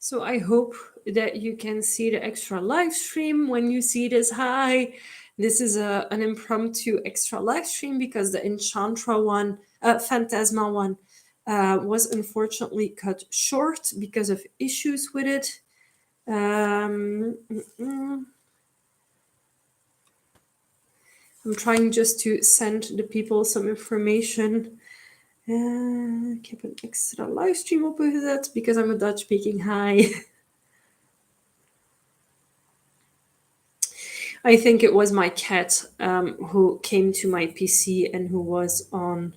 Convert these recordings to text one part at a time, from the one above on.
So I hope that you can see the extra live stream when you see this. Hi, this is an impromptu extra live stream because the Enchantra one, Phantasma one, was unfortunately cut short because of issues with it. Um, mm, mm. I'm trying just to send the people some information. Ik heb een extra livestream opgezet because I'm a Dutch speaking. Hi. I think it was my cat who came to my PC and who was on.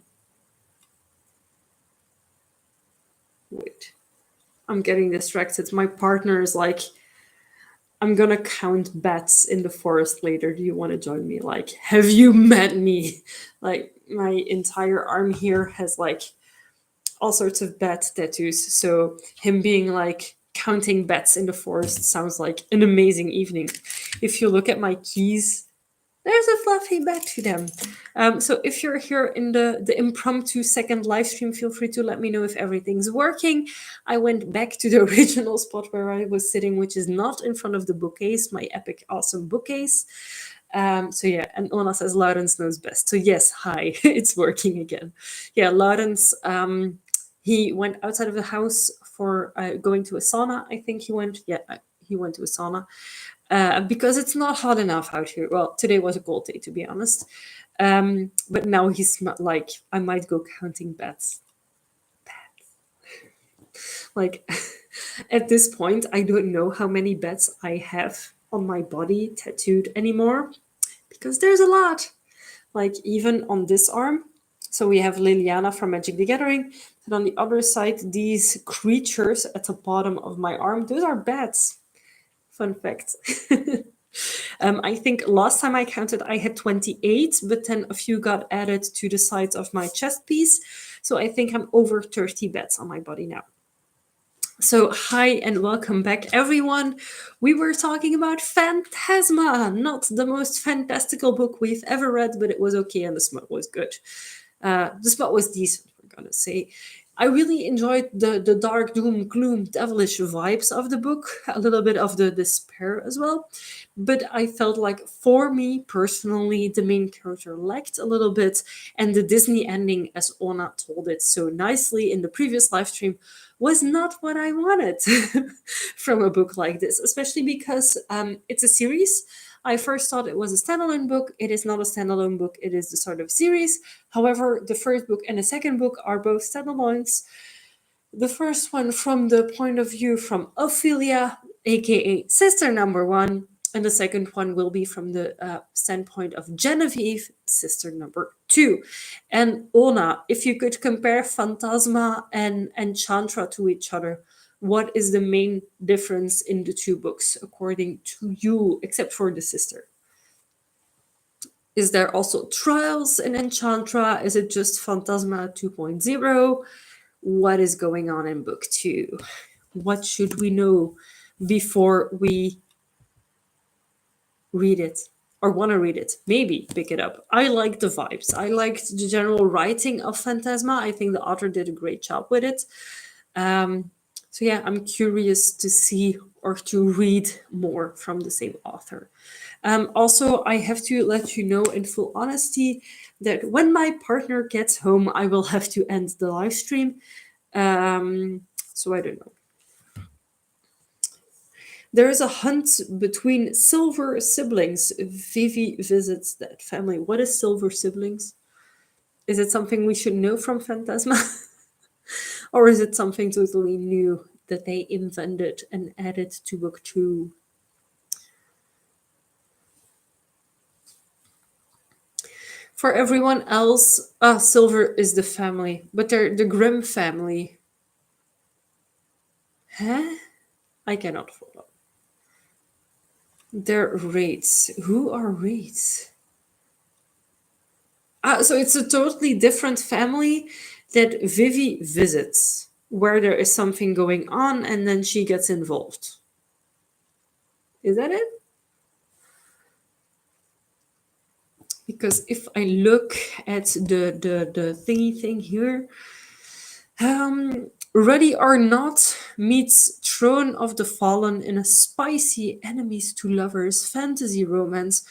Wait, I'm getting distracted. My partner is like, I'm gonna count bats in the forest later. Do you want to join me? Like, have you met me? Like, my entire arm here has like all sorts of bat tattoos. So, him being like, counting bats in the forest sounds like an amazing evening. If you look at my keys, there's a fluffy bat to them. So if you're here in the impromptu second live stream, feel free to let me know if everything's working. I went back to the original spot where I was sitting, which is not in front of the bookcase, my epic, awesome bookcase. So yeah, and Ona says Laurens knows best. So yes, hi, it's working again. Yeah, Laurens, he went outside of the house for going to a sauna. I think he went. Yeah, he went to a sauna because it's not hot enough out here. Well, today was a cold day, to be honest. But now he's like, I might go counting bats. Like, at this point, I don't know how many bats I have on my body tattooed anymore because there's a lot. Like, even on this arm. So we have Liliana from Magic the Gathering. And on the other side, these creatures at the bottom of my arm, those are bats. Fun fact. I think last time I counted, I had 28, but then a few got added to the sides of my chest piece. So I think I'm over 30 bats on my body now. So, hi and welcome back, everyone. We were talking about Phantasma, not the most fantastical book we've ever read, but it was okay and the smut was good. The smut was decent, we're gonna say. I really enjoyed the dark, doom, gloom, devilish vibes of the book, a little bit of the despair as well. But I felt like, for me personally, the main character lacked a little bit, and the Disney ending, as Ona told it so nicely in the previous live stream, was not what I wanted from a book like this, especially because it's a series. I first thought it was a standalone book. It is not a standalone book, it is the sort of series. However, the first book and the second book are both standalones. The first one from the point of view from Ophelia, aka sister number one, and the second one will be from the standpoint of Genevieve, sister number two. And Ona, if you could compare Phantasma and Enchantra to each other, what is the main difference in the two books according to you, except for the sister? Is there also trials in Enchantra? Is it just Phantasma 2.0? What is going on in book two? What should we know before we read it or want to read it? Maybe pick it up. I like the vibes. I liked the general writing of Phantasma. I think the author did a great job with it. So yeah, I'm curious to see or to read more from the same author. Also, I have to let you know in full honesty that when my partner gets home, I will have to end the live stream. So I don't know. There is a hunt between silver siblings. Vivi visits that family. What is silver siblings? Is it something we should know from Phantasma? Or is it something totally new that they invented and added to book two? For everyone else, silver is the family, but they're the Grimm family. Huh? I cannot follow. They're wraiths. Who are wraiths? So it's a totally different family that Vivi visits, where there is something going on, and then she gets involved. Is that it? Because if I look at the thingy thing here, Ready or Not meets Throne of the Fallen in a spicy enemies to lovers fantasy romance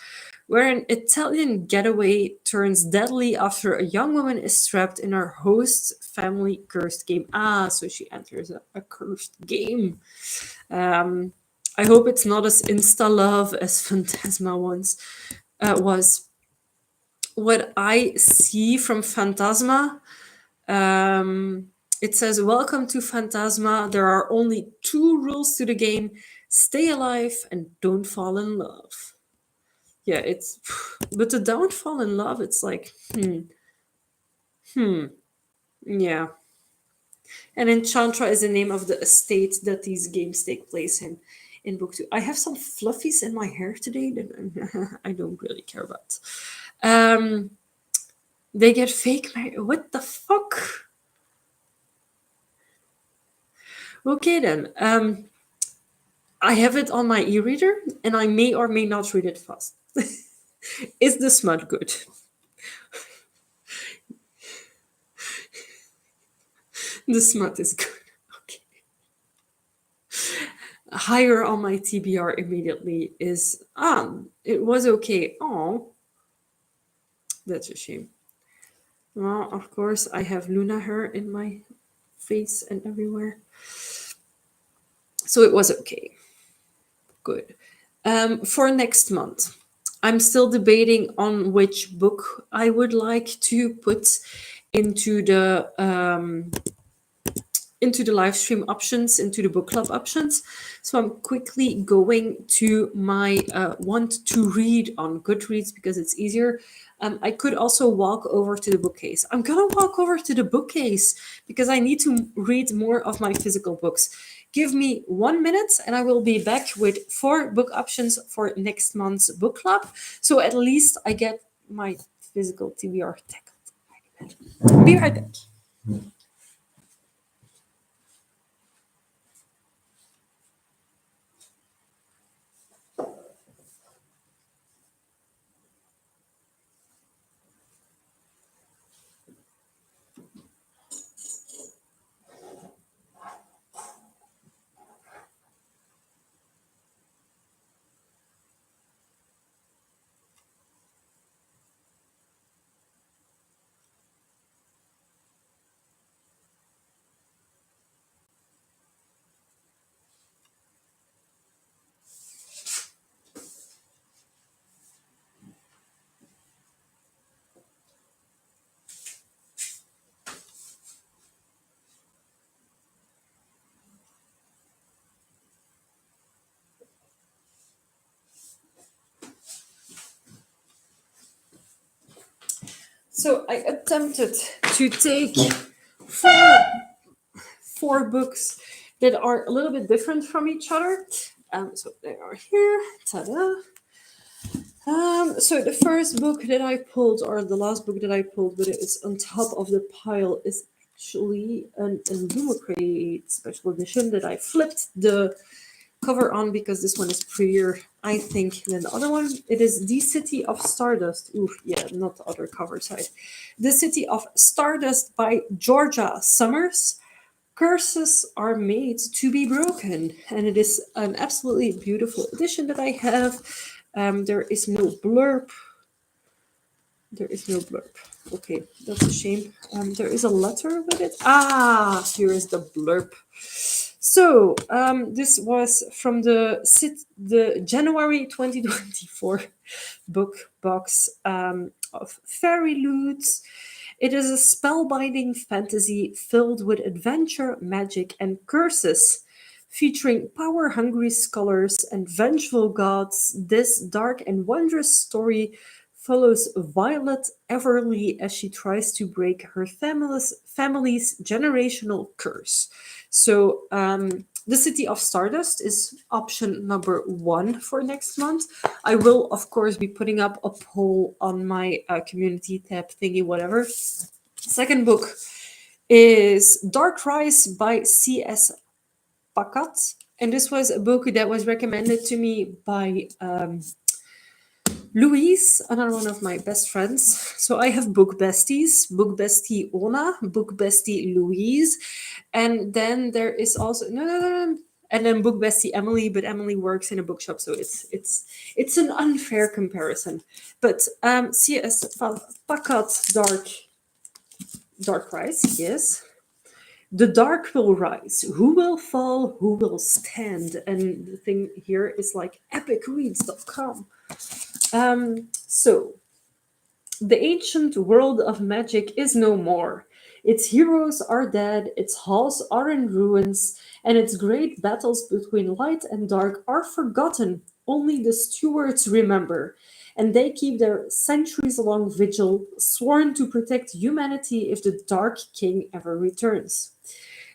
where an Italian getaway turns deadly after a young woman is trapped in her host's family cursed game. Ah, so she enters a cursed game. Um, I hope it's not as insta love as Phantasma once was. What I see from Phantasma, it says, "Welcome to Phantasma. There are only two rules to the game: stay alive and don't fall in love." Yeah, it's but the don't fall in love. It's like, yeah. And Enchantra is the name of the estate that these games take place in book two. I have some fluffies in my hair today that I don't really care about. Um, they get fake married. What the fuck? Okay then. I have it on my e-reader, and I may or may not read it fast. Is the smut good? The smut is good. Okay. Higher on my TBR immediately is it was okay. Oh, that's a shame. Well, of course, I have Luna hair in my face and everywhere. So it was okay. Good. For next month, I'm still debating on which book I would like to put into the live stream options, into the book club options. So I'm quickly going to my want to read on Goodreads because it's easier. I could also walk over to the bookcase. I'm gonna walk over to the bookcase because I need to read more of my physical books. Give me 1 minute and I will be back with 4 book options for next month's book club. So at least I get my physical TBR tackled. Be right back. So I attempted to take four books that are a little bit different from each other. So they are here. Ta-da! So the first book that I pulled, or the last book that I pulled, but it's on top of the pile, is actually an Illumicrate special edition that I flipped the cover on because this one is prettier, I think, than the other one. It is The City of Stardust. Ooh, yeah, not the other cover side. The City of Stardust by Georgia Summers. Curses are made to be broken, and it is an absolutely beautiful edition that I have. There is no blurb. There is no blurb. Okay, that's a shame. There is a letter with it. Ah, here is the blurb. So this was from the January 2024 book box of Fairy Loots. It is a spellbinding fantasy filled with adventure, magic, and curses. Featuring power hungry scholars and vengeful gods, this dark and wondrous story follows Violet Everly as she tries to break her family's generational curse. So, the City of Stardust is option number 1 for next month. I will, of course, be putting up a poll on my community tab thingy, whatever. Second book is Dark Rise by C.S. Pakat. And this was a book that was recommended to me by Louise, another one of my best friends. So I have book besties, book bestie Ona, book bestie Louise, and then there is also no, and then book bestie Emily. But Emily works in a bookshop, so it's an unfair comparison. But C.S. Pakat Dark Rise, yes. The dark will rise. Who will fall? Who will stand? And the thing here is like epicreads.com. So, the ancient world of magic is no more. Its heroes are dead, its halls are in ruins, and its great battles between light and dark are forgotten. Only the stewards remember, and they keep their centuries long vigil, sworn to protect humanity if the Dark King ever returns.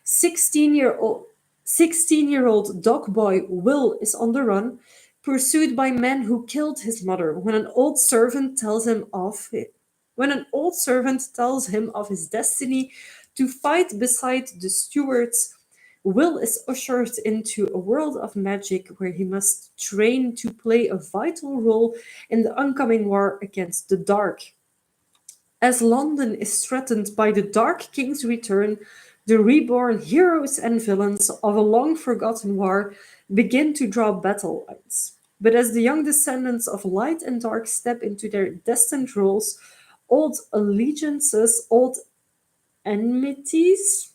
16-year-old 16-year-old dog boy Will is on the run, pursued by men who killed his mother when an old servant tells him of his destiny to fight beside the stewards. Will is ushered into a world of magic where he must train to play a vital role in the oncoming war against the dark. As London is threatened by the Dark King's return, the reborn heroes and villains of a long forgotten war begin to draw battle lines. But as the young descendants of light and dark step into their destined roles, old allegiances, old enmities,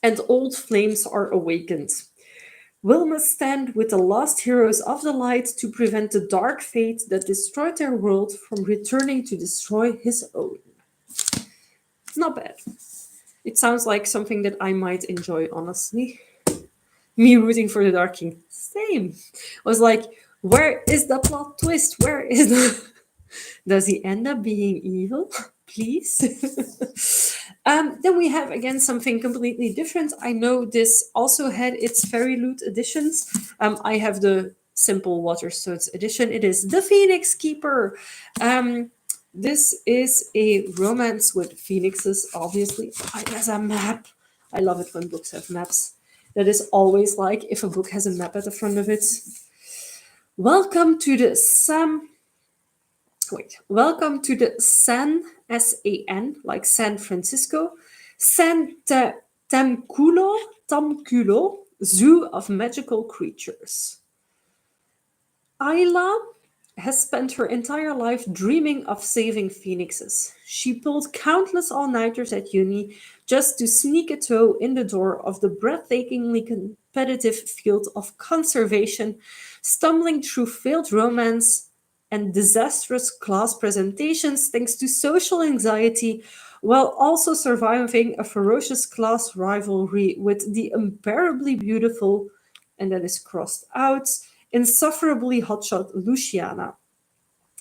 and old flames are awakened. Will must stand with the last heroes of the light to prevent the dark fate that destroyed their world from returning to destroy his own. Not bad. It sounds like something that I might enjoy, honestly. Me rooting for the Dark King. Same. I was like, where is the plot twist? Where is the. Does he end up being evil? Please. Then we have again something completely different. I know this also had its fairy loot editions. I have the simple Waterstones edition. It is the Phoenix Keeper. This is a romance with phoenixes, obviously. It has a map. I love it when books have maps. That is always like if a book has a map at the front of it. Welcome to the Welcome to the San, like San Francisco, Tamculo Zoo of Magical Creatures. Ayla has spent her entire life dreaming of saving phoenixes. She pulled countless all-nighters at uni just to sneak a toe in the door of the breathtakingly competitive field of conservation, stumbling through failed romance and disastrous class presentations thanks to social anxiety, while also surviving a ferocious class rivalry with the unbearably beautiful, and then is crossed out, insufferably hotshot Luciana.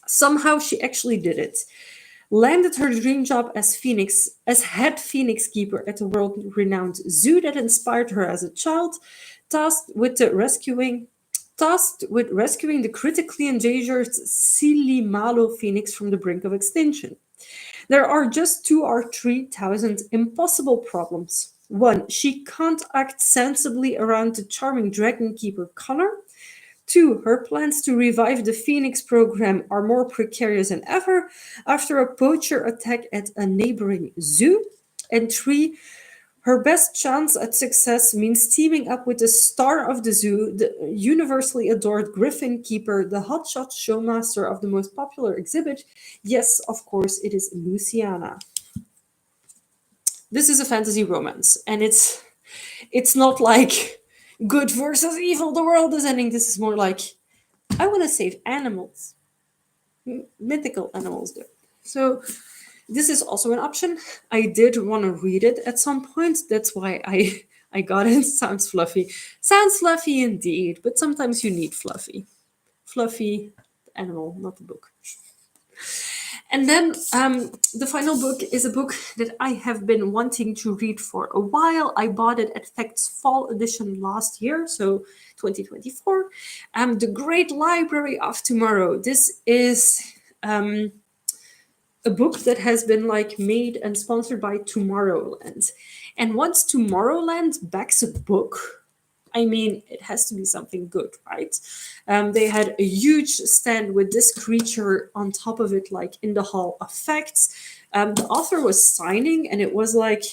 Somehow she actually did it. Landed her dream job as head Phoenix Keeper at a world-renowned zoo that inspired her as a child, tasked with rescuing the critically endangered Silimalo phoenix from the brink of extinction. There are just 2 or 3,000 impossible problems. 1. She can't act sensibly around the charming dragon keeper Connor. 2. Her plans to revive the Phoenix program are more precarious than ever after a poacher attack at a neighboring zoo. And 3. Her best chance at success means teaming up with the star of the zoo, the universally adored Griffin Keeper, the hotshot showmaster of the most popular exhibit. Yes, of course, it is Luciana. This is a fantasy romance, and it's not like good versus evil, the world is ending. This is more like, I want to save animals. Mythical animals, though. So this is also an option. I did want to read it at some point. That's why I got it. Sounds fluffy. Sounds fluffy indeed, but sometimes you need fluffy. Fluffy animal, not the book. And then the final book is a book that I have been wanting to read for a while. I bought it at Facts Fall Edition last year, so 2024. The Great Library of Tomorrow. This is a book that has been like made and sponsored by Tomorrowland. And once Tomorrowland backs a book, I mean, it has to be something good, right? They had a huge stand with this creature on top of it, like in the Hall of Facts. The author was signing, and it was like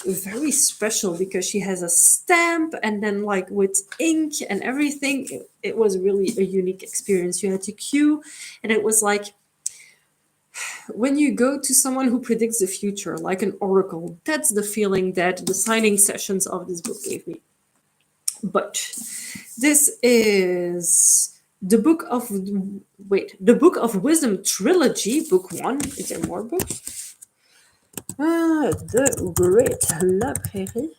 very special because she has a stamp and then like with ink and everything. It was really a unique experience. You had to queue, and it was like when you go to someone who predicts the future, like an oracle, that's the feeling that the signing sessions of this book gave me. But this is the Book of Wisdom trilogy, book 1. Is there more books? The Great Library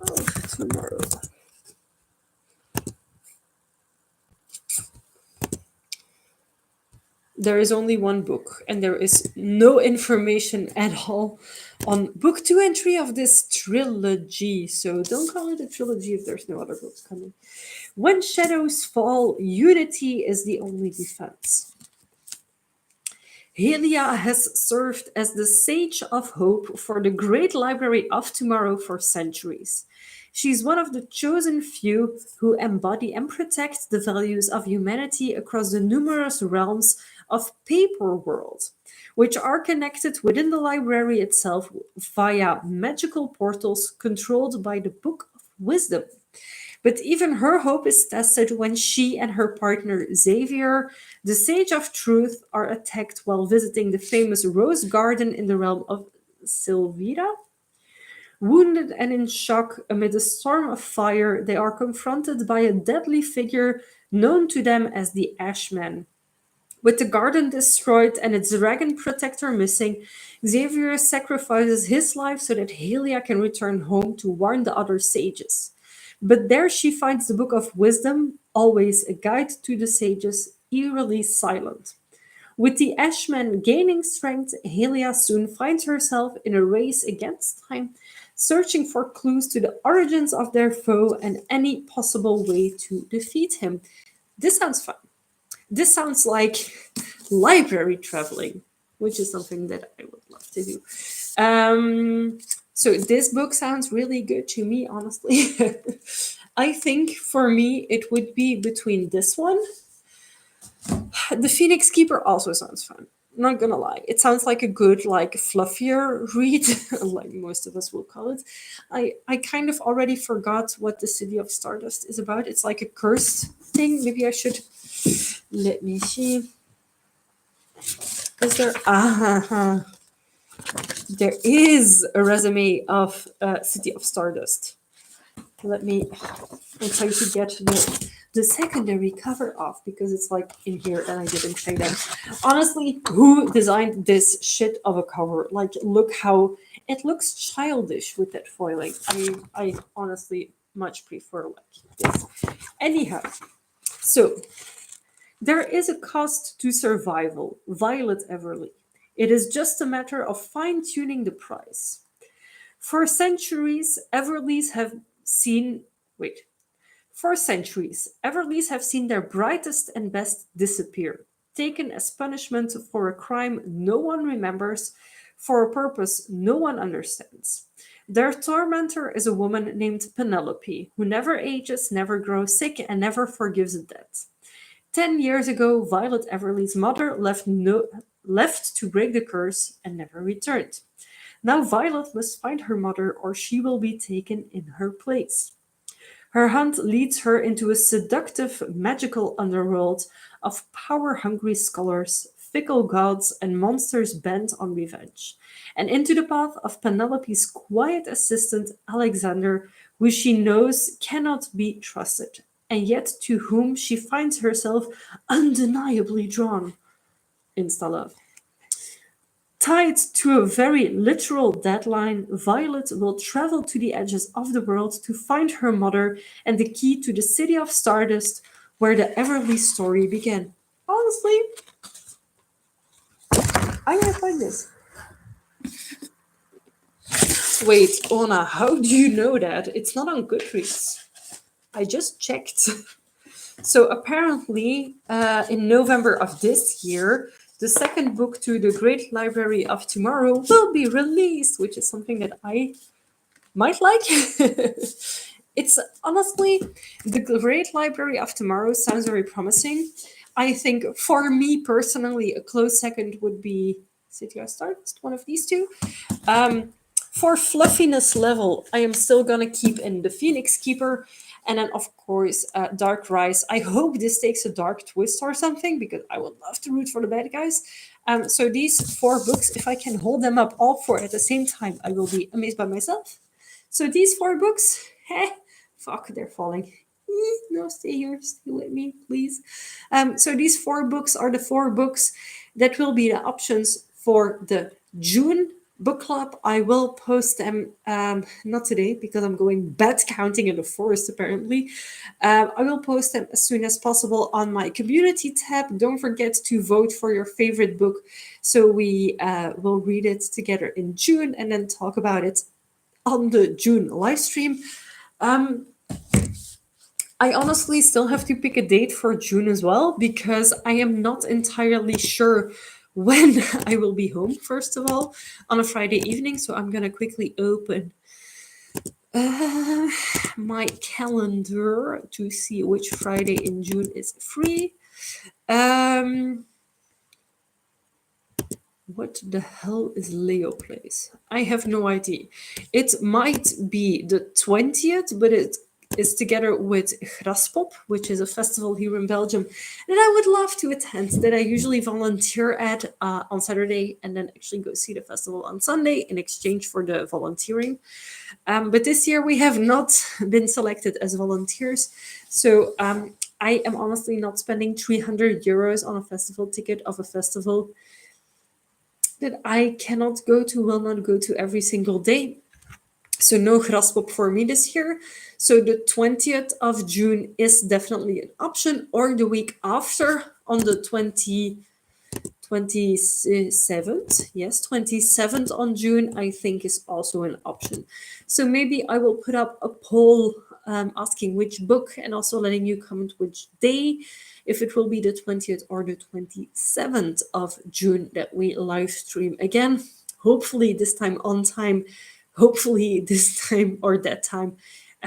of Tomorrow. There is only one book, and there is no information at all on book 2 and 3 of this trilogy. So don't call it a trilogy if there's no other books coming. When shadows fall, unity is the only defense. Helia has served as the sage of hope for the great library of tomorrow for centuries. She's one of the chosen few who embody and protect the values of humanity across the numerous realms of Paper World, which are connected within the library itself via magical portals controlled by the Book of Wisdom. But even her hope is tested when she and her partner Xavier, the Sage of Truth, are attacked while visiting the famous Rose Garden in the realm of Sylvira. Wounded and in shock amid a storm of fire, they are confronted by a deadly figure known to them as the Ashman. With the garden destroyed and its dragon protector missing, Xavier sacrifices his life so that Helia can return home to warn the other sages. But there she finds the Book of Wisdom, always a guide to the sages, eerily silent. With the Ashman gaining strength, Helia soon finds herself in a race against time, searching for clues to the origins of their foe and any possible way to defeat him. This sounds fun. This sounds like library traveling, which is something that I would love to do. So this book sounds really good to me, honestly. I think for me it would be between this one. The Phoenix Keeper also sounds fun. Not gonna lie, it sounds like a good, like fluffier read, like most of us will call it. I kind of already forgot what the City of Stardust is about. It's like a cursed thing. Maybe I should. Let me see. Is there? There is a resume of City of Stardust. Let me try to get the secondary cover off because it's like in here and I didn't say that. Honestly, who designed this shit of a cover? Like, look how it looks childish with that foiling. I honestly much prefer like this. Anyhow, so there is a cost to survival, Violet Everly. It is just a matter of fine-tuning the price. For centuries, Everlys have seen their brightest and best disappear, taken as punishment for a crime no one remembers, for a purpose no one understands. Their tormentor is a woman named Penelope, who never ages, never grows sick, and never forgives a debt. 10 years ago, Violet Everly's mother left to break the curse and never returned. Now Violet must find her mother or she will be taken in her place. Her hunt leads her into a seductive, magical underworld of power-hungry scholars, fickle gods, and monsters bent on revenge, and into the path of Penelope's quiet assistant, Alexander, who she knows cannot be trusted, and yet to whom she finds herself undeniably drawn. Insta love. Tied to a very literal deadline, Violet will travel to the edges of the world to find her mother and the key to the City of Stardust, where the Everly story began. Honestly, I'm gonna find this. Wait, Ona, how do you know that? It's not on Goodreads. I just checked. So apparently, in November of this year, the second book to the Great Library of Tomorrow will be released, which is something that I might like. it's honestly, the Great Library of Tomorrow sounds very promising. I think for me personally, a close second would be City of Stardust, one of these two. Um, for fluffiness level, I am still gonna keep in the Phoenix Keeper, and then of course Dark Rise. I hope this takes a dark twist or something because I would love to root for the bad guys. So these four books, if I can hold them up all four at the same time, I will be amazed by myself. So these four books, fuck, they're falling. No, stay here, stay with me, please. So these four books are the four books that will be the options for the June book club. I will post them, not today because I'm going bat counting in the forest apparently. I will post them as soon as possible on my community tab. Don't forget to vote for your favorite book so we will read it together in June and then talk about it on the June live stream. I honestly still have to pick a date for June as well because I am not entirely sure when I will be home, first of all, on a Friday evening. So I'm going to quickly open my calendar to see which Friday in June is free. What the hell is Leo Place? I have no idea. It might be the 20th, but it is together with Graspop, which is a festival here in Belgium that I would love to attend, that I usually volunteer at on Saturday and then actually go see the festival on Sunday in exchange for the volunteering. But this year we have not been selected as volunteers. So I am honestly not spending 300 euros on a festival ticket of a festival that I cannot go to, will not go to every single day. So no Graspop for me this year. So the 20th of June is definitely an option, or the week after on the 27th. Yes, 27th on June, I think is also an option. So maybe I will put up a poll asking which book and also letting you comment which day, if it will be the 20th or the 27th of June that we live stream again. Hopefully this time on time, hopefully this time or that time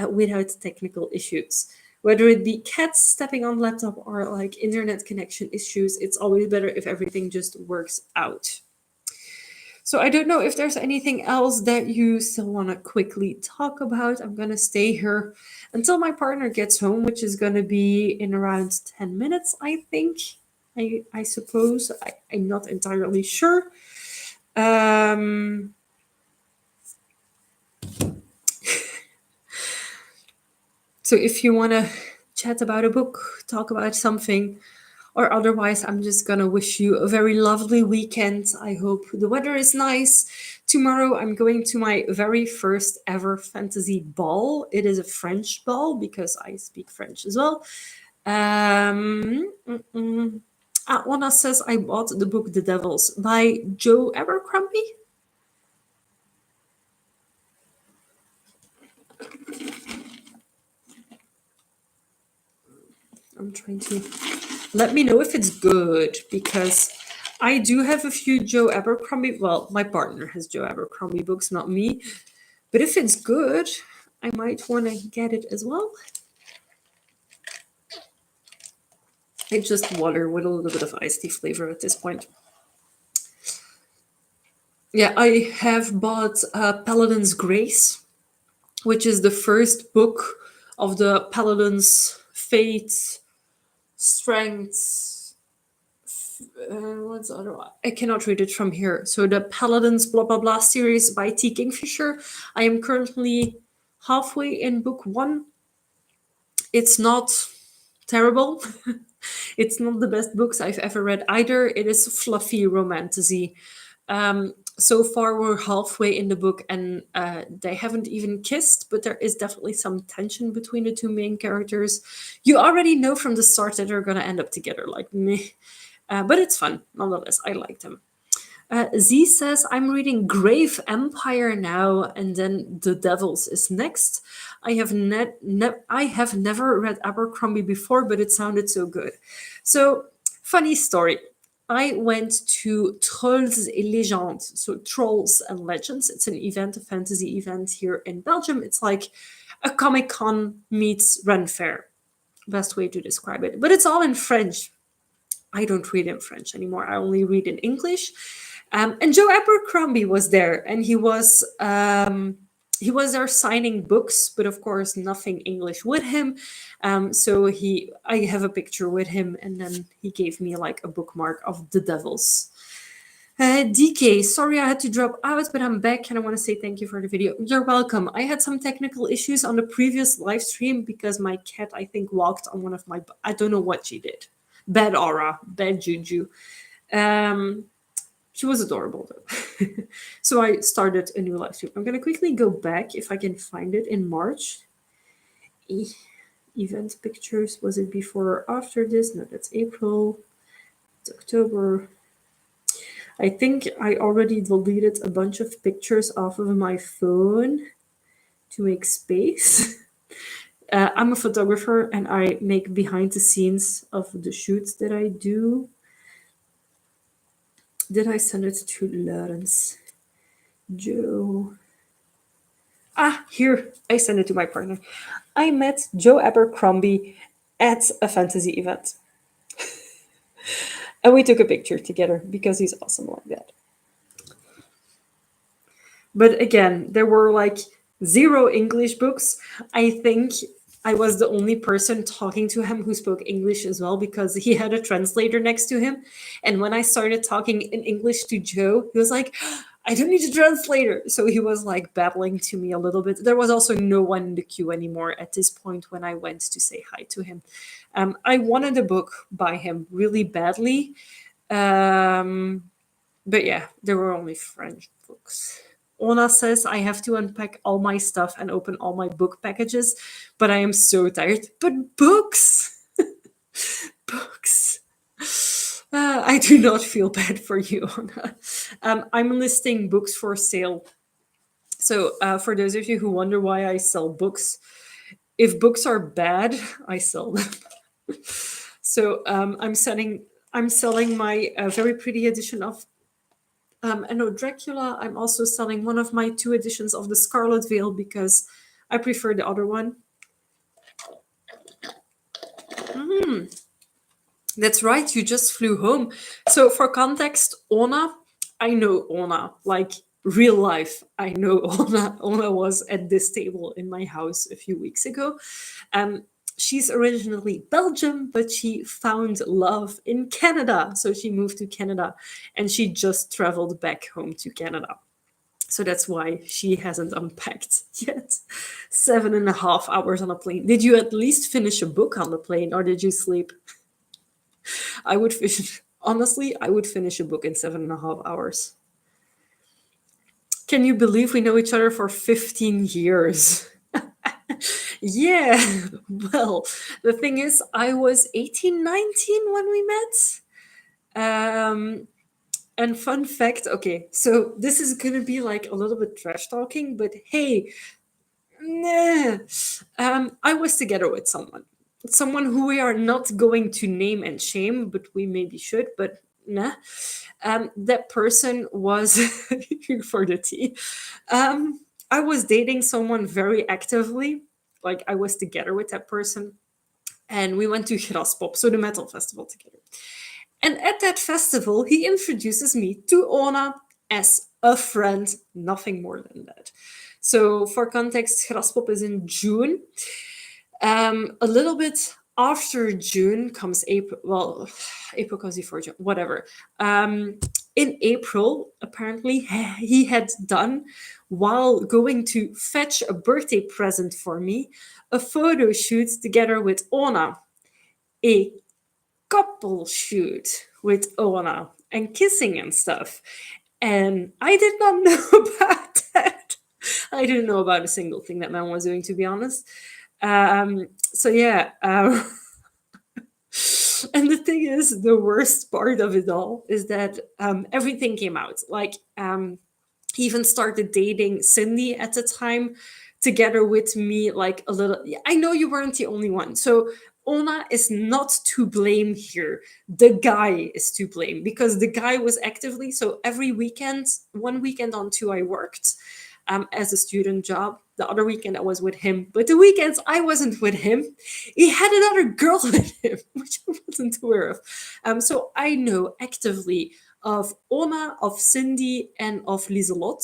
without technical issues. Whether it be cats stepping on laptop or like internet connection issues, it's always better if everything just works out. So I don't know if there's anything else that you still want to quickly talk about. I'm going to stay here until my partner gets home, which is going to be in around 10 minutes, I think. I suppose. I'm not entirely sure. So if you want to chat about a book, talk about something, or otherwise, I'm just gonna wish you a very lovely weekend. I hope the weather is nice. Tomorrow, I'm going to my very first ever fantasy ball. It is a French ball because I speak French as well. Anna says I bought the book The Devils by Joe Abercrombie. I'm trying to let me know if it's good because I do have a few Joe Abercrombie. Well, my partner has Joe Abercrombie books, not me. But if it's good, I might want to get it as well. It's just water with a little bit of iced tea flavor at this point. Yeah, I have bought Paladin's Grace, which is the first book of the Paladin's Fate, Strength. What's the other one? I cannot read it from here. So the Paladins blah blah blah series by T. Kingfisher. I am currently halfway in book 1. It's not terrible. It's not the best books I've ever read either. It is fluffy romantasy. So far we're halfway in the book and they haven't even kissed, but there is definitely some tension between the two main characters. You already know from the start that they're gonna end up together, like meh. But it's fun nonetheless. I liked them. Z says, I'm reading Grave Empire now, and then The Devils is next. I have never read Abercrombie before, but it sounded so good. So, funny story. I went to Trolls et Légendes, so Trolls and Legends. It's an event, a fantasy event here in Belgium. It's like a Comic-Con meets Ren Fair. Best way to describe it. But it's all in French. I don't read in French anymore. I only read in English. And Joe Abercrombie was there, and he was there signing books, but of course nothing English with him. I have a picture with him, and then he gave me like a bookmark of The Devils. DK, sorry I had to drop out, but I'm back and I want to say thank you for the video. You're welcome. I had some technical issues on the previous live stream because my cat, I think, walked on one of my... I don't know what she did. Bad aura, bad juju. She was adorable though. So I started a new live stream. I'm going to quickly go back if I can find it in March. Event pictures. Was it before or after this? No, that's April. It's October. I think I already deleted a bunch of pictures off of my phone to make space. I'm a photographer and I make behind the scenes of the shoots that I do. Did I send it to Lawrence? Joe. Here. I sent it to my partner. I met Joe Abercrombie at a fantasy event. And we took a picture together because he's awesome like that. But again, there were like 0 English books. I think I was the only person talking to him who spoke English as well because he had a translator next to him. And when I started talking in English to Joe, he was like, I don't need a translator. So he was like babbling to me a little bit. There was also no one in the queue anymore at this point when I went to say hi to him. I wanted a book by him really badly. But yeah, there were only French books. Ona says I have to unpack all my stuff and open all my book packages, but I am so tired. But books! Books! I do not feel bad for you, Ona. I'm listing books for sale. So for those of you who wonder why I sell books, if books are bad, I sell them. So I'm selling my very pretty edition of Dracula. I'm also selling one of my 2 editions of the Scarlet Veil because I prefer the other one. That's right, you just flew home. So for context, Ona, I know Ona, like real life. I know Ona. Ona was at this table in my house a few weeks ago. She's originally Belgium, but she found love in Canada. So she moved to Canada and she just traveled back home to Canada. So that's why she hasn't unpacked yet. 7.5 hours on a plane. Did you at least finish a book on the plane or did you sleep? I would finish a book in 7.5 hours. Can you believe we know each other for 15 years? Yeah, well, the thing is, I was 18, 19 when we met. And fun fact, okay, so this is going to be like a little bit trash talking, but hey, I was together with someone who we are not going to name and shame, but we maybe should, but nah. That person was for the tea. I was dating someone very actively. Like I was together with that person and we went to Kristoff, so the metal festival together. And at that festival, he introduces me to Ona as a friend, nothing more than that. So for context, Kristoff is in June. A little bit after June comes April. Well, April comes before June, whatever. In April, apparently, he had done, while going to fetch a birthday present for me, a photo shoot together with Ona. A couple shoot with Ona and kissing and stuff. And I did not know about that. I didn't know about a single thing that man was doing, to be honest. So yeah. And the thing is, the worst part of it all is that everything came out. Like, he even started dating Cindy at the time, together with me, like a little... I know you weren't the only one. So Ona is not to blame here. The guy is to blame because the guy was actively... So every weekend, 1 weekend on 2, I worked as a student job. the other weekend I was with him, but the weekends I wasn't with him, he had another girl with him, which I wasn't aware of. So I know actively of Ona, of Cindy, and of Lieselot.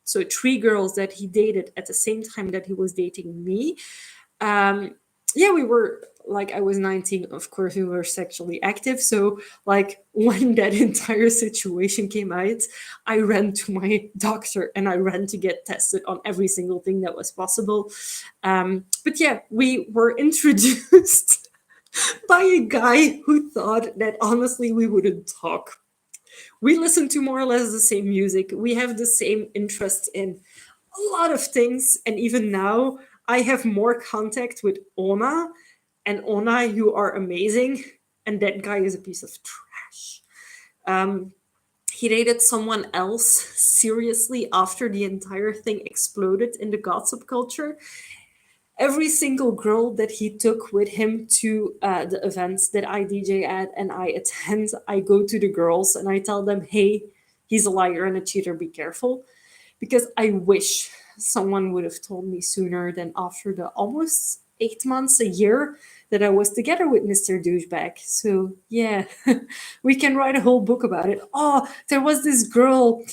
So 3 girls that he dated at the same time that he was dating me. Yeah, we were like, I was 19, of course we were sexually active. So like when that entire situation came out, I ran to my doctor and I ran to get tested on every single thing that was possible. But yeah, we were introduced by a guy who thought that honestly we wouldn't talk. We listen to more or less the same music, we have the same interests in a lot of things, and even now I have more contact with Ona. And Ona, you are amazing, and that guy is a piece of trash. um, he dated someone else seriously after the entire thing exploded in the gossip culture. Every single girl that he took with him to the events that I DJ at and I attend, I go to the girls and I tell them, hey, he's a liar and a cheater, be careful. Because I wish someone would have told me sooner than after the almost 8 months, a year that I was together with Mr. Douchebag. So yeah, we can write a whole book about it. Oh, there was this girl.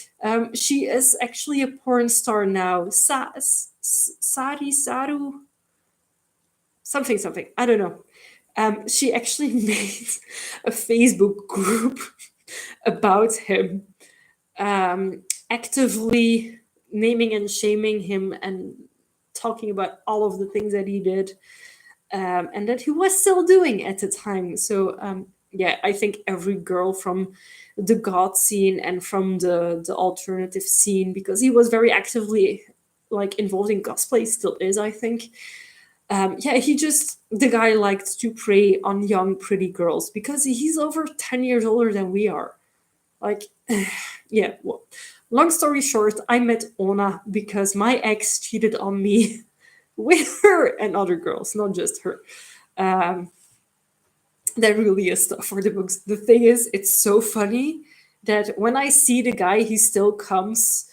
She is actually a porn star now. Sari Saru, something something. I don't know. She actually made a Facebook group about him, actively naming and shaming him and talking about all of the things that he did, and that he was still doing at the time. So yeah, I think every girl from the god scene and from the alternative scene, because he was very actively like involved in cosplay, still is, I think. Yeah, he just, the guy liked to prey on young pretty girls because he's over 10 years older than we are. Like, yeah, well, long story short, I met Ona because my ex cheated on me with her and other girls, not just her. Um, that really is stuff for the books. The thing is, it's so funny that when I see the guy, he still comes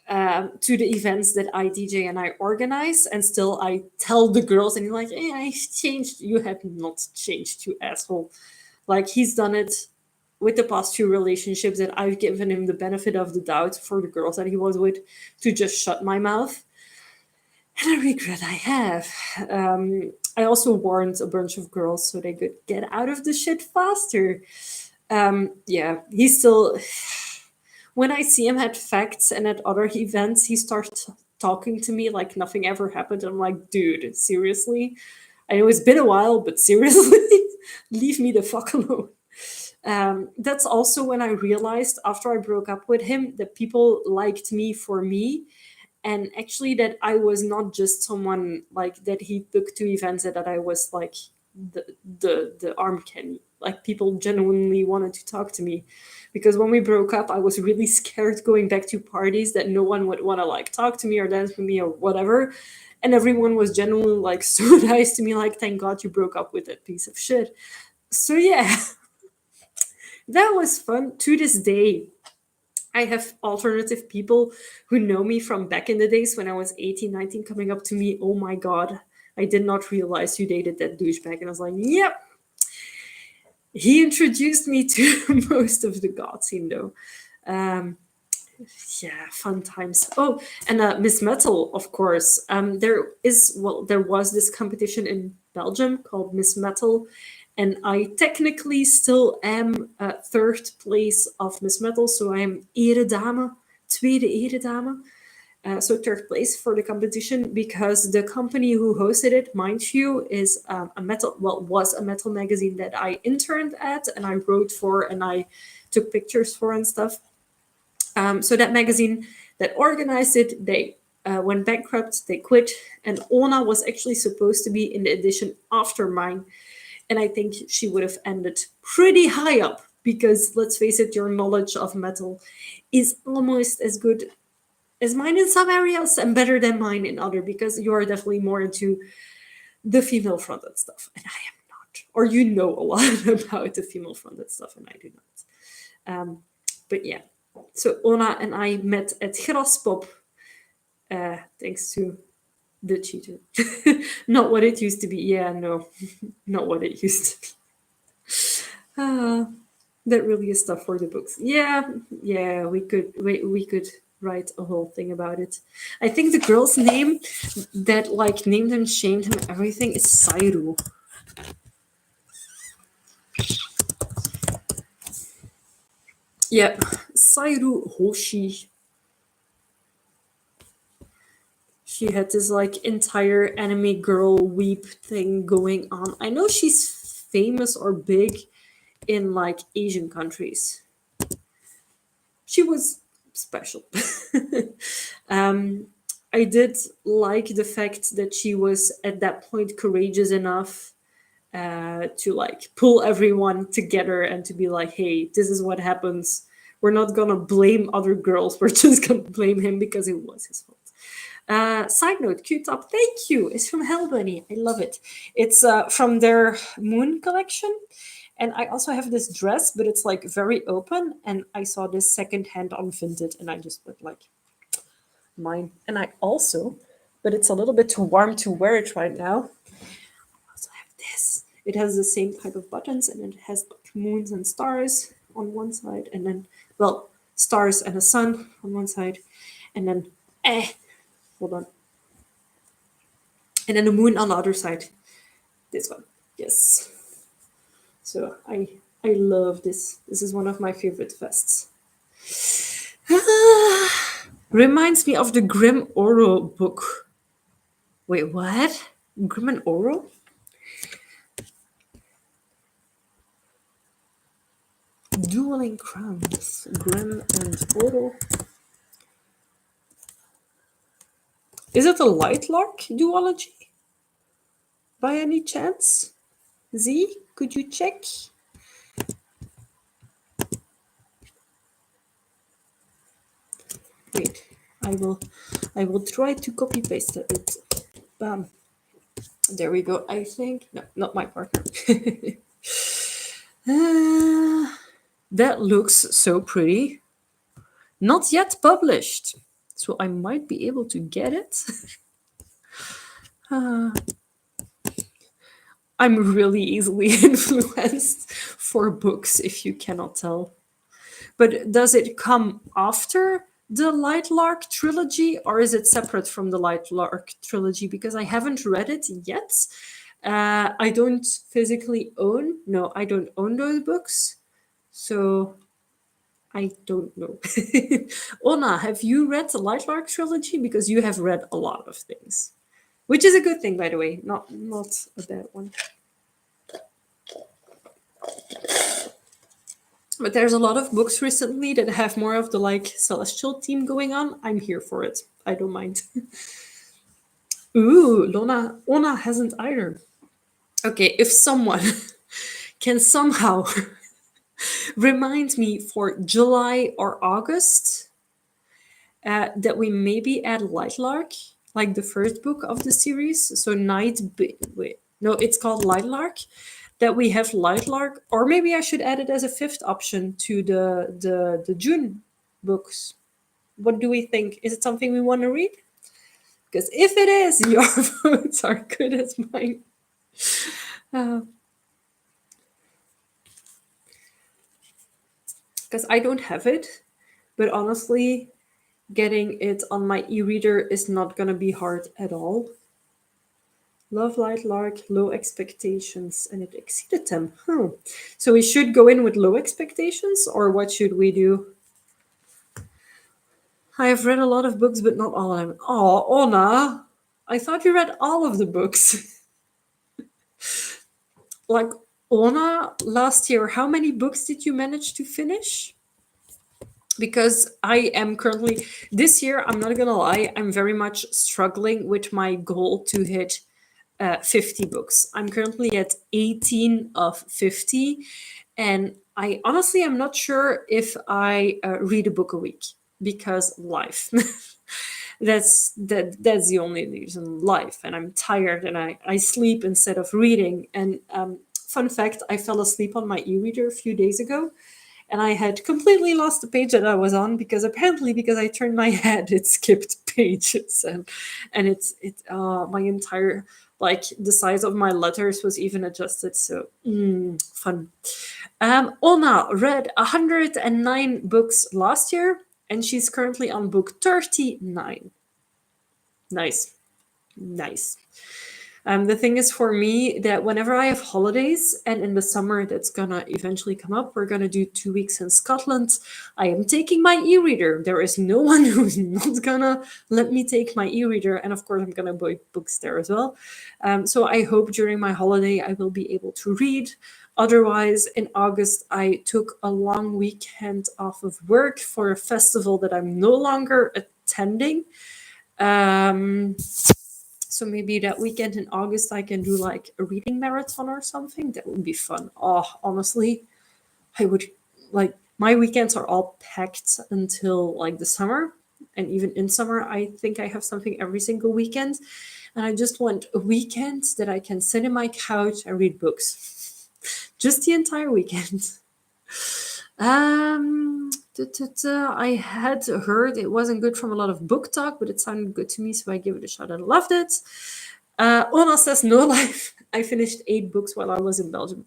to the events that I DJ and I organize, and still I tell the girls, and he's like, "Hey, I changed." You have not changed, you asshole. Like, he's done it with the past 2 relationships that I've given him the benefit of the doubt for the girls that he was with to just shut my mouth. And I regret I have. I also warned a bunch of girls so they could get out of the shit faster. Yeah, he's still. When I see him at facts and at other events, he starts talking to me like nothing ever happened. I'm like, dude, seriously? I know it's been a while, but seriously, leave me the fuck alone. That's also when I realized after I broke up with him that people liked me for me, and actually that I was not just someone like that he took to events, and that I was like the arm candy. Like, people genuinely wanted to talk to me, because when we broke up, I was really scared going back to parties that no one would want to like talk to me or dance with me or whatever. And everyone was genuinely like so nice to me, like, thank God you broke up with that piece of shit. So yeah, that was fun. To this day, I have alternative people who know me from back in the days when I was 18, 19, coming up to me, oh my God, I did not realize you dated that douchebag. And I was like, yep. He introduced me to most of the god scene, though. Um, yeah, fun times. Oh, and Miss Metal, of course. There was this competition in Belgium called Miss Metal, and I technically still am third place of Miss Metal, so I am eredame, tweede eredame. So third place for the competition, because the company who hosted it, mind you, is was a metal magazine that I interned at and I wrote for and I took pictures for and stuff. So that magazine that organized it, they went bankrupt, they quit, and Ona was actually supposed to be in the edition after mine. And I think she would have ended pretty high up, because let's face it, your knowledge of metal is almost as good as mine in some areas and better than mine in other, because you are definitely more into the female fronted stuff and I am not, or you know a lot about the female fronted stuff and I do not. But yeah, so Ona and I met at Graspop, thanks to The cheater. Not what it used to be. Yeah, no, not what it used to be. Ah, that really is stuff for the books. Yeah, yeah, we could write a whole thing about it. I think the girl's name that like named and shamed him everything is Sairu. Yeah, Sairu Hoshi. She had this like entire anime girl weep thing going on. I know she's famous or big in like Asian countries. She was special. um, I did like the fact that she was at that point courageous enough to like pull everyone together and to be like, hey, this is what happens. We're not gonna blame other girls. We're just gonna blame him because it was his fault. Side note, Q-Top, thank you. It's from Hell Bunny. I love it. It's from their Moon collection. And I also have this dress, but it's like very open. And I saw this secondhand on Vinted, and I just put like mine. And I also, but it's a little bit too warm to wear it right now. I also have this. It has the same type of buttons, and it has like moons and stars on one side, and then, well, stars and a sun on one side, and then, hold on, and then the moon on the other side. This one, yes. So I love this. This is one of my favorite vests. Reminds me of the Grim Oro book. Wait, what? Grim and Oro? Dueling Crowns. Grim and Oro. Is it a Lightlark duology? By any chance? Z, could you check? Wait, I will try to copy paste it. Bam. There we go. I think no, not my partner. That looks so pretty. Not yet published, so I might be able to get it. I'm really easily influenced for books, if you cannot tell. But does it come after the Lightlark trilogy, or is it separate from the Lightlark trilogy? Because I haven't read it yet. I don't physically own. No, I don't own those books, so I don't know. Ona, have you read the Lightlark trilogy? Because you have read a lot of things, which is a good thing, by the way. Not a bad one. But there's a lot of books recently that have more of the like celestial theme going on. I'm here for it. I don't mind. Ooh, Ona hasn't either. Okay, if someone can somehow remind me for July or August that we maybe add Lightlark, like the first book of the series. So wait, no, it's called Lightlark. That we have Lightlark, or maybe I should add it as a fifth option to the June books. What do we think? Is it something we want to read? Because if it is, your votes are good as mine. Because I don't have it, but honestly, getting it on my e-reader is not gonna be hard at all. Love Lightlark, low expectations, and it exceeded them. So we should go in with low expectations, or what should we do? I have read a lot of books, but not all of them. Oh, Ona, I thought you read all of the books. Like, Ona, last year, how many books did you manage to finish? Because I am currently, this year, I'm not gonna lie, I'm very much struggling with my goal to hit 50 books. I'm currently at 18 of 50, and I honestly am not sure if I read a book a week because life. that's the only reason, life, and I'm tired and I sleep instead of reading. And fun fact, I fell asleep on my e-reader a few days ago, and I had completely lost the page that I was on because apparently because I turned my head, it skipped pages, and my entire like the size of my letters was even adjusted. So fun. Ona read 109 books last year, and she's currently on book 39. Nice. Nice. The thing is for me that whenever I have holidays, and in the summer that's gonna eventually come up, we're gonna do 2 weeks in Scotland. I am taking my e-reader. There is no one who's not gonna let me take my e-reader, and of course I'm gonna buy books there as well. So I hope during my holiday I will be able to read. Otherwise, in August, I took a long weekend off of work for a festival that I'm no longer attending. So maybe that weekend in August I can do like a reading marathon or something. That would be fun. Oh, honestly, I would like my weekends are all packed until like the summer. And even in summer, I think I have something every single weekend. And I just want a weekend that I can sit in my couch and read books. Just the entire weekend. I had heard it wasn't good from a lot of book talk, but it sounded good to me, so I gave it a shot and loved it. Ona says, no life. I finished 8 books while I was in Belgium.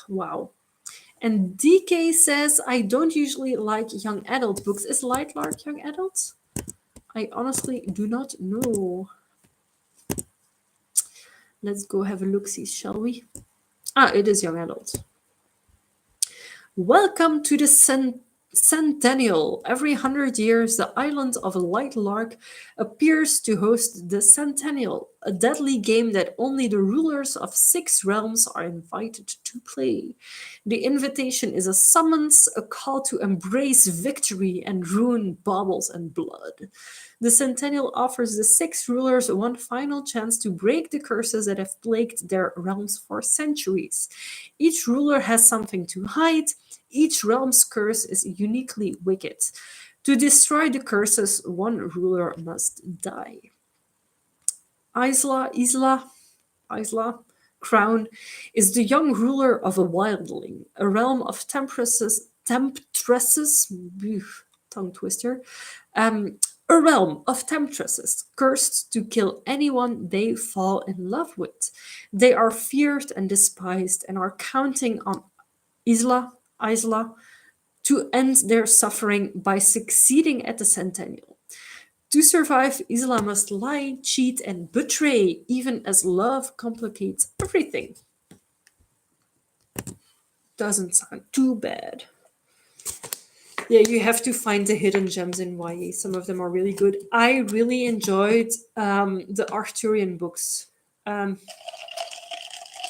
Wow. And DK says, I don't usually like young adult books. Is Light Lark young adult? I honestly do not know. Let's go have a look-see, shall we? It is young adult. Welcome to the Centennial. Every 100 years, the island of Light Lark appears to host the Centennial, a deadly game that only the rulers of 6 realms are invited to play. The invitation is a summons, a call to embrace victory and ruin baubles and blood. The Centennial offers the 6 rulers one final chance to break the curses that have plagued their realms for centuries. Each ruler has something to hide. Each realm's curse is uniquely wicked. To destroy the curses, one ruler must die. Isla, Crown is the young ruler of a wildling, a realm of temptresses, tongue twister, a realm of temptresses, cursed to kill anyone they fall in love with. They are feared and despised and are counting on Isla, to end their suffering by succeeding at the Centennial. To survive, Isla must lie, cheat, and betray, even as love complicates everything. Doesn't sound too bad. Yeah, you have to find the hidden gems in YA. Some of them are really good. I really enjoyed the Arthurian books.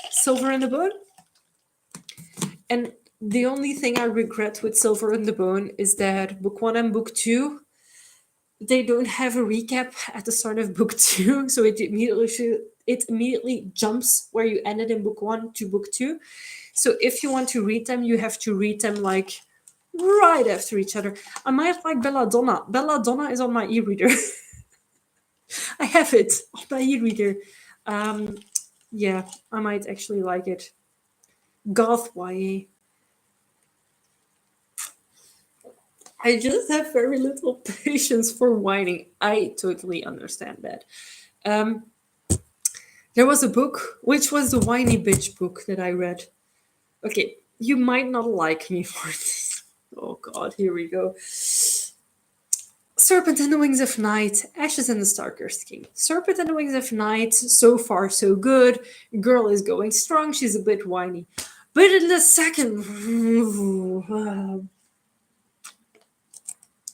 Silver and the Bone. And the only thing I regret with Silver and the Bone is that book 1 and book 2, they don't have a recap at the start of book 2, so it immediately jumps where you ended in book 1 to book 2. So if you want to read them, you have to read them like right after each other. I might like Belladonna. Belladonna is on my e-reader. I have it on my e-reader. Yeah, I might actually like it. Goth YA. I just have very little patience for whining. I totally understand that. There was a book, which was the whiny bitch book that I read. Okay, you might not like me for this. Oh god, here we go. Serpent and the Wings of Night, Ashes and the Starcursed King. Serpent and the Wings of Night, so far so good. Girl is going strong, she's a bit whiny. But in the second...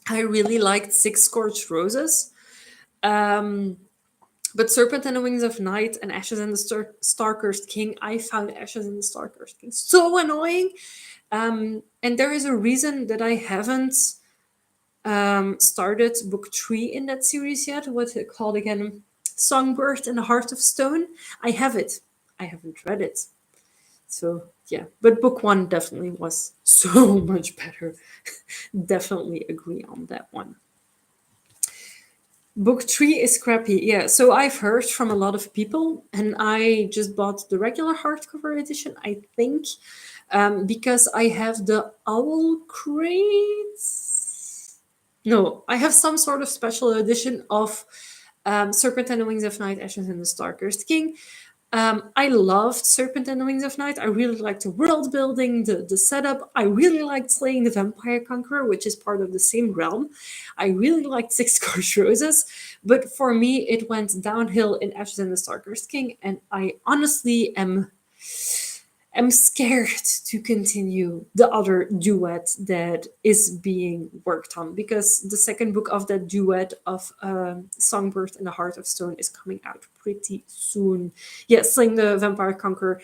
I really liked Six Scorched Roses. But Serpent and the Wings of Night and Ashes and the Starcursed King, I found Ashes and the Starcursed King so annoying. And there is a reason that I haven't started book 3 in that series yet. What's it called again? Songbird and the Heart of Stone. I have it. I haven't read it. So yeah, but book 1 definitely was so much better. Definitely agree on that one. Book 3 is crappy. Yeah, so I've heard from a lot of people, and I just bought the regular hardcover edition, I think. because I have the owl crates. No, I have some sort of special edition of Serpent and the Wings of Night, Ashes and the Starcursed King. I loved Serpent and the Wings of Night. I really liked the world building, the setup. I really liked Slaying the Vampire Conqueror, which is part of the same realm. I really liked Six Scorched Roses, but for me, it went downhill in Ashes and the Starcursed King, and I honestly am scared to continue the other duet that is being worked on, because the second book of that duet of Songbird and the Heart of Stone is coming out pretty soon. Yeah, Slaying the Vampire Conqueror.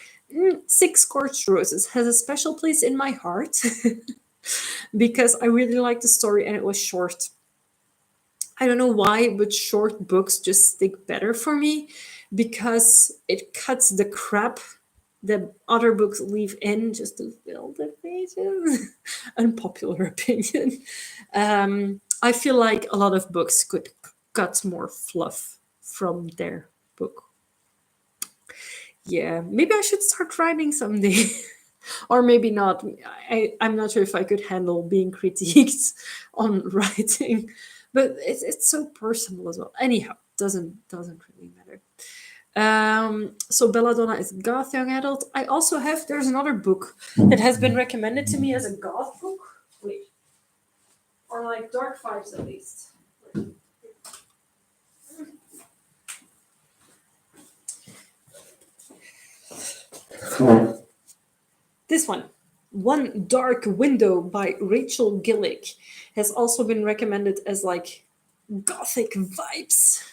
Six Scorched Roses has a special place in my heart because I really liked the story and it was short. I don't know why, but short books just stick better for me because it cuts the crap the other books leave in just to fill the pages. Unpopular opinion. I feel like a lot of books could cut more fluff from their book. Yeah, maybe I should start writing someday. Or maybe not. I'm not sure if I could handle being critiqued on writing, but it's so personal as well. Anyhow, doesn't really matter. So Belladonna is goth young adult. I also have, there's another book that has been recommended to me as a goth book. Wait, or like dark vibes at least. This One Dark Window by Rachel Gillick, has also been recommended as like gothic vibes.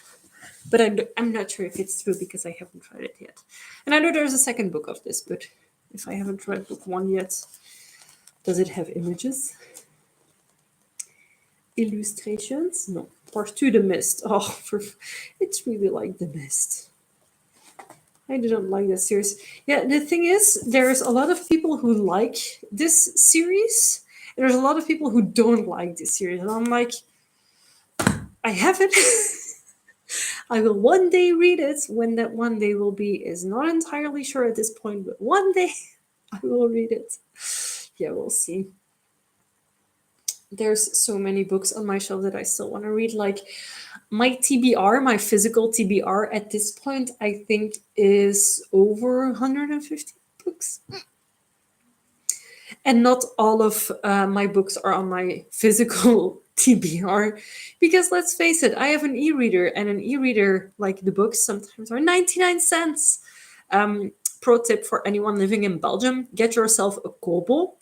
But I'm not sure if it's true because I haven't tried it yet. And I know there's a second book of this, but if I haven't read book one yet, does it have images? Illustrations? No. Part 2, The Mist. Oh, it's really like The Mist. I didn't like that series. Yeah, the thing is, there's a lot of people who like this series, and there's a lot of people who don't like this series. And I'm like, I have it. I will one day read it. When that one day will be is not entirely sure at this point, but one day I will read it. Yeah, we'll see. There's so many books on my shelf that I still want to read. Like my TBR, my physical TBR at this point, I think is over 150 books. And not all of my books are on my physical TBR, because let's face it, I have an e-reader, and an e-reader, like the books, sometimes are 99 cents. Pro tip for anyone living in Belgium, get yourself a Kobo.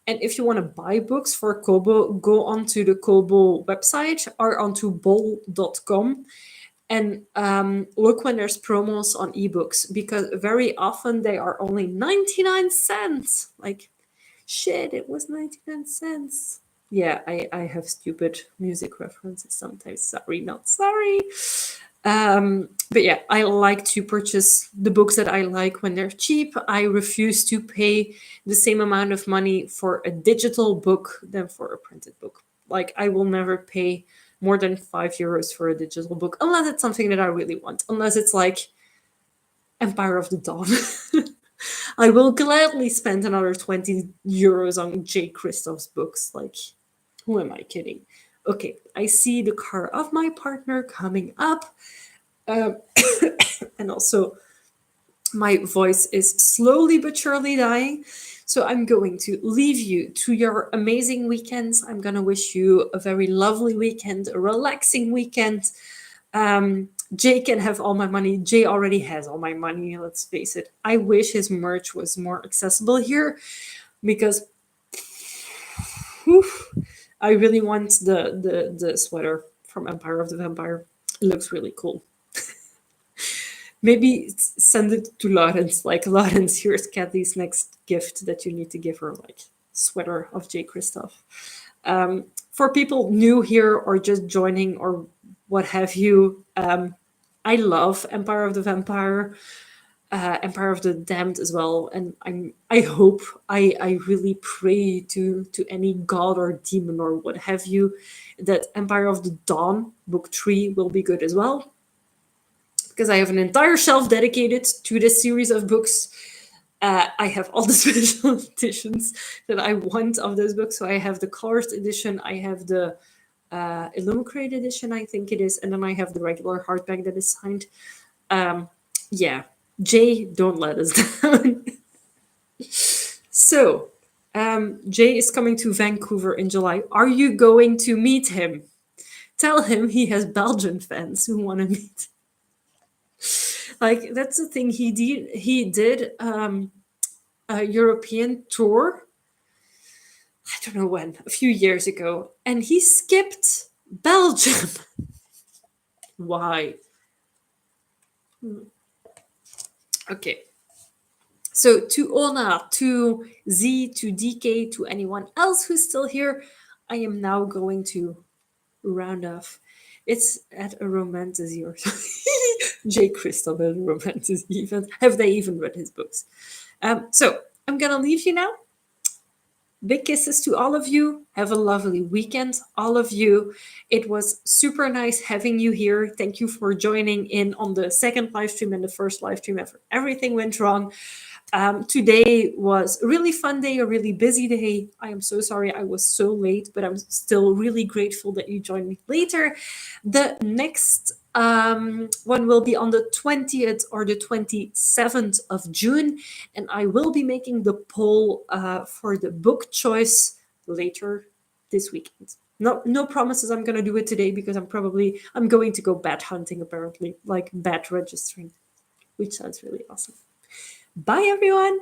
And if you want to buy books for Kobo, go onto the Kobo website or onto bol.com and look when there's promos on ebooks, because very often they are only 99 cents. Like, shit, it was 99 cents. Yeah, I have stupid music references sometimes. Sorry, not sorry. But yeah, I like to purchase the books that I like when they're cheap. I refuse to pay the same amount of money for a digital book than for a printed book. Like, I will never pay more than €5 for a digital book, unless it's something that I really want. Unless it's like Empire of the Dawn. I will gladly spend another €20 on J. Kristoff's books. Like, who am I kidding? Okay, I see the car of my partner coming up. And also, my voice is slowly but surely dying. So I'm going to leave you to your amazing weekends. I'm going to wish you a very lovely weekend, a relaxing weekend. Jay can have all my money. Jay already has all my money, let's face it. I wish his merch was more accessible here, because I really want the sweater from Empire of the Vampire. It looks really cool. Maybe send it to Lawrence. Like, Lawrence, here's Kathy's next gift that you need to give her, like, sweater of J. Kristoff. For people new here or just joining or what have you, I love Empire of the Vampire, Empire of the Damned as well, and I hope, I really pray to any god or demon or what have you, that Empire of the Dawn book 3 will be good as well, because I have an entire shelf dedicated to this series of books. I have all the special editions that I want of those books. So I have the colored edition, I have the Illuminate edition, I think it is, and then I have the regular hardback that is signed. Yeah, Jay, don't let us down. So, Jay is coming to Vancouver in July. Are you going to meet him? Tell him he has Belgian fans who want to meet. Like that's the thing he did. He did a European tour. I don't know when, a few years ago, and he skipped Belgium. Why? Okay. So to Ona, to Z, to DK, to anyone else who's still here, I am now going to round off. It's at a romantasy or something. J. Kristoff at a romantasy event. Have they even read his books? So I'm gonna leave you now. Big kisses to all of you. Have a lovely weekend, all of you. It was super nice having you here. Thank you for joining in on the second live stream and the first live stream after everything went wrong. Today was a really fun day, a really busy day. I am so sorry I was so late, but I'm still really grateful that you joined me later. The next one will be on the 20th or the 27th of June, and I will be making the poll for the book choice later this weekend. No promises I'm gonna do it today because I'm going to go bat hunting apparently, like bat registering, which sounds really awesome. Bye, everyone.